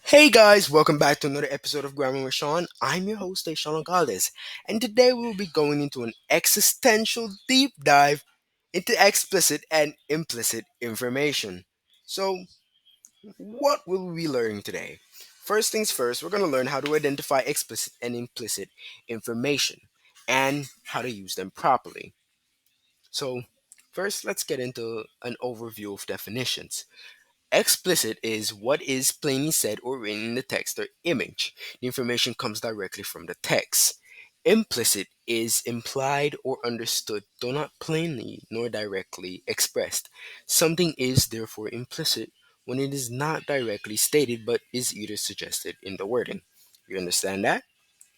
Hey guys, welcome back to another episode of Grammar with Sean. I'm your host, Sean Galdes, and today we will be going into an existential deep dive into explicit and implicit information. So, what will we be learning today? First things first, we're going to learn how to identify explicit and implicit information and how to use them properly. So, first, let's get into an overview of definitions. Explicit is what is plainly said or written in the text or image. The information comes directly from the text. Implicit is implied or understood, though not plainly nor directly expressed. Something is therefore implicit when it is not directly stated but is either suggested in the wording. You understand that?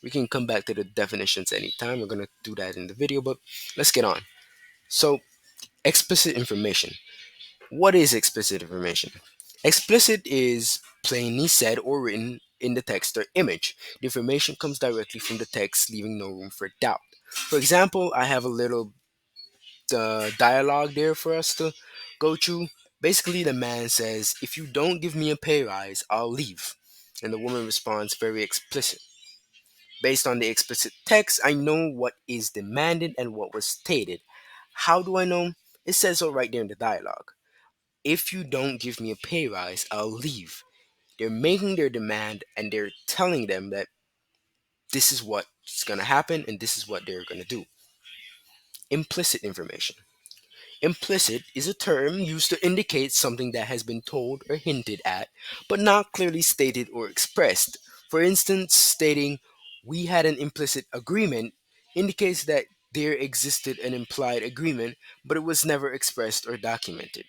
We can come back to the definitions anytime. We're going to do that in the video, but let's get on. So, explicit information. What is explicit information? Explicit is plainly said or written in the text or image. The information comes directly from the text, leaving no room for doubt. For example, I have a little dialogue there for us to go through. Basically, the man says, "If you don't give me a pay rise, I'll leave." And the woman responds, very explicit. Based on the explicit text, I know what is demanded and what was stated. How do I know? It says so right there in the dialogue. If you don't give me a pay rise, I'll leave. They're making their demand and they're telling them that this is what's going to happen and this is what they're going to do. Implicit information. Implicit is a term used to indicate something that has been told or hinted at, but not clearly stated or expressed. For instance, stating, "We had an implicit agreement," indicates that there existed an implied agreement, but it was never expressed or documented.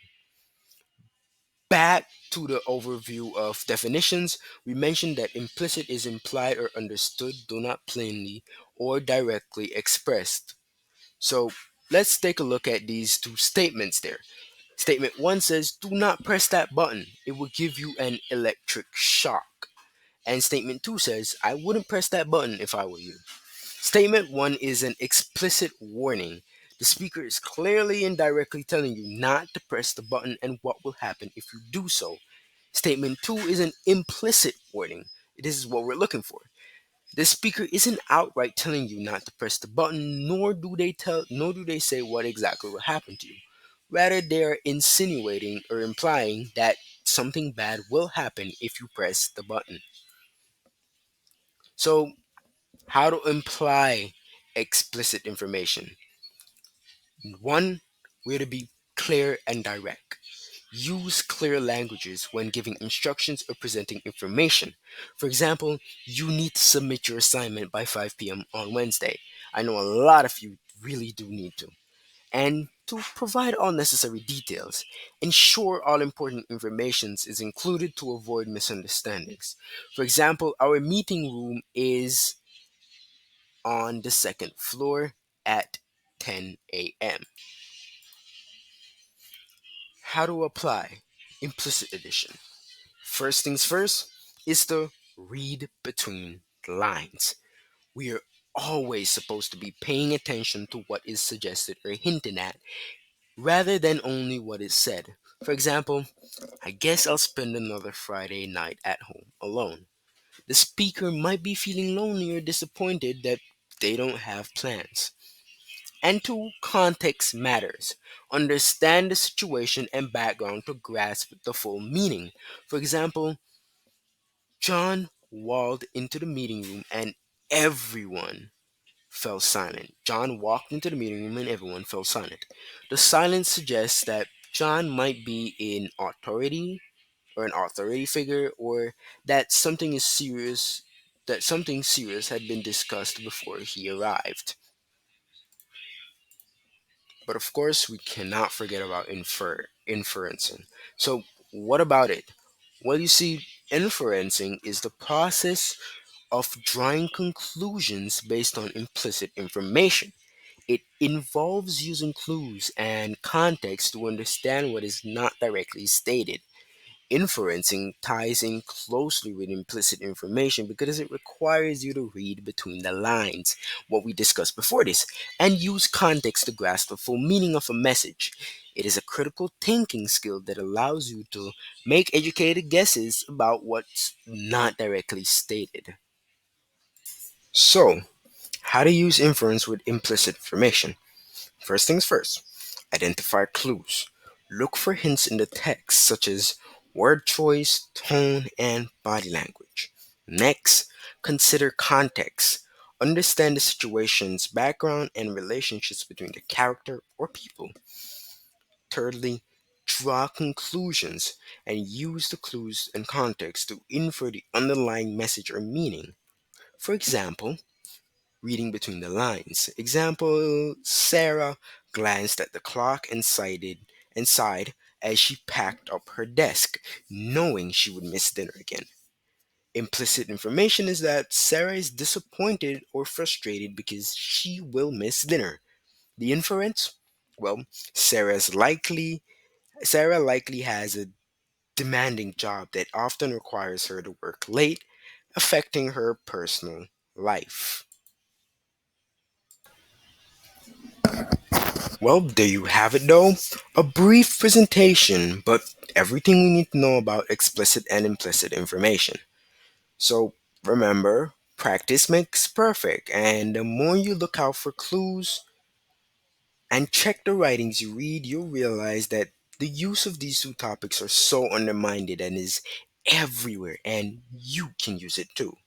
Back to the overview of definitions, we mentioned that implicit is implied or understood, though not plainly or directly expressed. So let's take a look at these two statements there. Statement 1 says, "Do not press that button, it will give you an electric shock." And statement 2 says, "I wouldn't press that button if I were you." Statement 1 is an explicit warning. The speaker is clearly and directly telling you not to press the button and what will happen if you do so. Statement 2 is an implicit warning. This is what we're looking for. The speaker isn't outright telling you not to press the button, nor do they say what exactly will happen to you. Rather, they are insinuating or implying that something bad will happen if you press the button. So, how to imply explicit information? One, we're to be clear and direct. Use clear languages when giving instructions or presenting information. For example, you need to submit your assignment by 5 p.m. on Wednesday. I know a lot of you really do need to. And to provide all necessary details, ensure all important information is included to avoid misunderstandings. For example, our meeting room is on the second floor at 10 a.m. How to apply implicit addition. First things first is to read between the lines. We are always supposed to be paying attention to what is suggested or hinted at rather than only what is said. For example, "I guess I'll spend another Friday night at home alone." The speaker might be feeling lonely or disappointed that they don't have plans. And two, context matters. Understand the situation and background to grasp the full meaning. For example, John walked into the meeting room and everyone fell silent. John walked into the meeting room and everyone fell silent. The silence suggests that John might be in authority or an authority figure, or that something serious had been discussed before he arrived. But of course, we cannot forget about inferencing. So, what about it? Well, you see, inferencing is the process of drawing conclusions based on implicit information. It involves using clues and context to understand what is not directly stated. Inferencing ties in closely with implicit information because it requires you to read between the lines, what we discussed before this, and use context to grasp the full meaning of a message. It is a critical thinking skill that allows you to make educated guesses about what's not directly stated. So, how to use inference with implicit information? First things first, identify clues. Look for hints in the text, such as word choice, tone, and body language. Next, consider context. Understand the situation's background and relationships between the character or people. Thirdly, draw conclusions and use the clues and context to infer the underlying message or meaning. For example, reading between the lines. Example, Sarah glanced at the clock and sighed as she packed up her desk, knowing she would miss dinner again. Implicit information is that Sarah is disappointed or frustrated because she will miss dinner. The inference? Well, Sarah likely has a demanding job that often requires her to work late, affecting her personal life. Well, there you have it though. A brief presentation, but everything we need to know about explicit and implicit information. So remember, practice makes perfect, and the more you look out for clues and check the writings you read, you'll realize that the use of these two topics are so undermined and is everywhere, and you can use it too.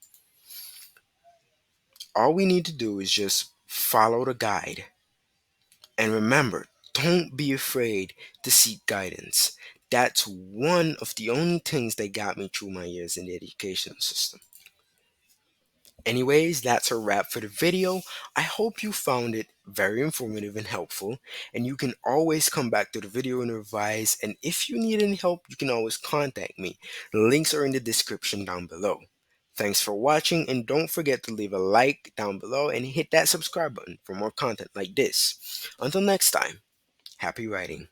All we need to do is just follow the guide. And remember, don't be afraid to seek guidance. That's one of the only things that got me through my years in the education system. Anyways, that's a wrap for the video. I hope you found it very informative and helpful. And you can always come back to the video and revise. And if you need any help, you can always contact me. The links are in the description down below. Thanks for watching, and don't forget to leave a like down below and hit that subscribe button for more content like this. Until next time, happy writing.